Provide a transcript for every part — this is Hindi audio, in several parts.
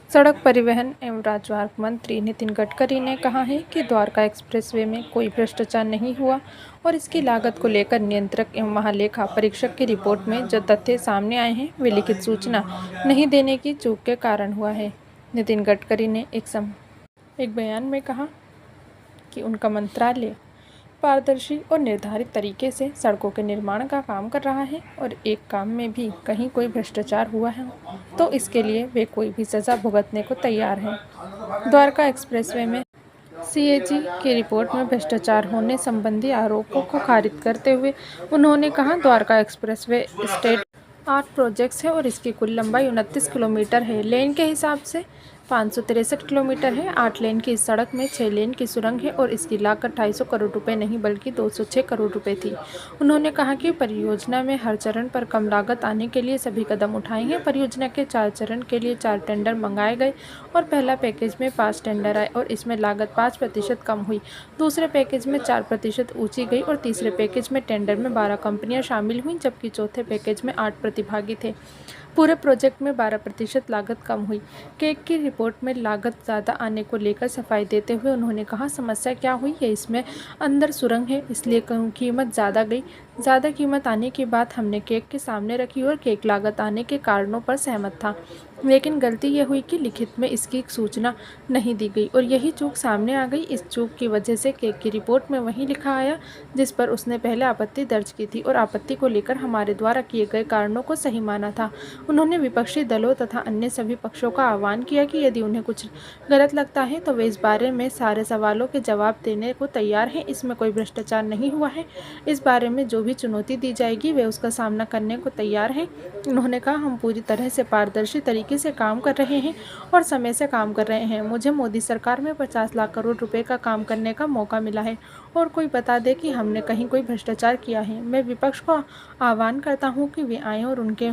सड़क परिवहन एवं राजमार्ग मंत्री नितिन गडकरी ने कहा है कि द्वारका एक्सप्रेसवे में कोई भ्रष्टाचार नहीं हुआ और इसकी लागत को लेकर नियंत्रक एवं महालेखा परीक्षक की रिपोर्ट में जो तथ्य सामने आए हैं वे लिखित सूचना नहीं देने की चूक के कारण हुआ है। नितिन गडकरी ने एक बयान में कहा कि उनका मंत्रालय पारदर्शी और निर्धारित तरीके से सड़कों के निर्माण का काम कर रहा है और एक काम में भी कहीं कोई भ्रष्टाचार हुआ है तो इसके लिए वे कोई भी सज़ा भुगतने को तैयार हैं। द्वारका एक्सप्रेसवे में सीएजी की रिपोर्ट में भ्रष्टाचार होने संबंधी आरोपों को खारिज करते हुए उन्होंने कहा, Dwarka expressway state art projects है और इसकी कुल लंबाई 29 किलोमीटर है। लेन के हिसाब से 563 किलोमीटर है। 8 लेन की इस सड़क में 6 लेन की सुरंग है और इसकी लागत 250 करोड़ रुपए नहीं बल्कि 206 करोड़ रुपए थी। उन्होंने कहा कि परियोजना में हर चरण पर कम लागत आने के लिए सभी कदम उठाए हैं। परियोजना के 4 चरण के लिए 4 टेंडर मंगाए गए और पहला पैकेज में 5 टेंडर आए और इसमें लागत 5% कम हुई। दूसरे पैकेज में 4% ऊंची गई और तीसरे पैकेज में टेंडर में 12 कंपनियां शामिल हुईं, जबकि चौथे पैकेज में 8 प्रतिभागी थे। पूरे प्रोजेक्ट में 12% लागत कम हुई। केक की रिपोर्ट में लागत ज़्यादा आने को लेकर सफाई देते हुए उन्होंने कहा, समस्या क्या हुई है, इसमें अंदर सुरंग है इसलिए कीमत ज़्यादा गई। ज़्यादा कीमत आने की बात हमने केक के सामने रखी और केक लागत आने के कारणों पर सहमत था, लेकिन गलती ये हुई कि लिखित में इसकी सूचना नहीं दी गई और यही चूक सामने आ गई। इस चूक की वजह से केक की रिपोर्ट में वही लिखा आया जिस पर उसने पहले आपत्ति दर्ज की थी और आपत्ति को लेकर हमारे द्वारा किए गए कारणों को सही माना था। उन्होंने विपक्षी दलों तथा अन्य सभी पक्षों का आह्वान किया कि यदि उन्हें कुछ गलत लगता है तो वे इस बारे में सारे सवालों के जवाब देने को तैयार हैं। इसमें कोई भ्रष्टाचार नहीं हुआ है। इस बारे में जो भी चुनौती दी जाएगी वे उसका सामना करने को तैयार हैं। उन्होंने कहा, हम पूरी तरह से पारदर्शी तरीके से काम कर रहे हैं और समय से काम कर रहे हैं। मुझे मोदी सरकार में 50 लाख करोड़ रुपए का काम करने का मौका मिला है और कोई बता दे कि हमने कहीं कोई भ्रष्टाचार किया है। मैं विपक्ष को आह्वान करता हूं कि वे आएं और उनके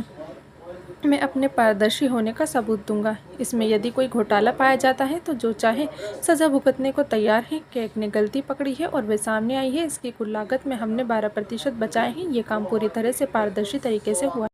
मैं अपने पारदर्शी होने का सबूत दूंगा। इसमें यदि कोई घोटाला पाया जाता है तो जो चाहे सज़ा भुगतने को तैयार हैं। केक ने गलती पकड़ी है और वे सामने आई है। इसकी कुल लागत में हमने 12% बचाए हैं। ये काम पूरी तरह से पारदर्शी तरीके से हुआ।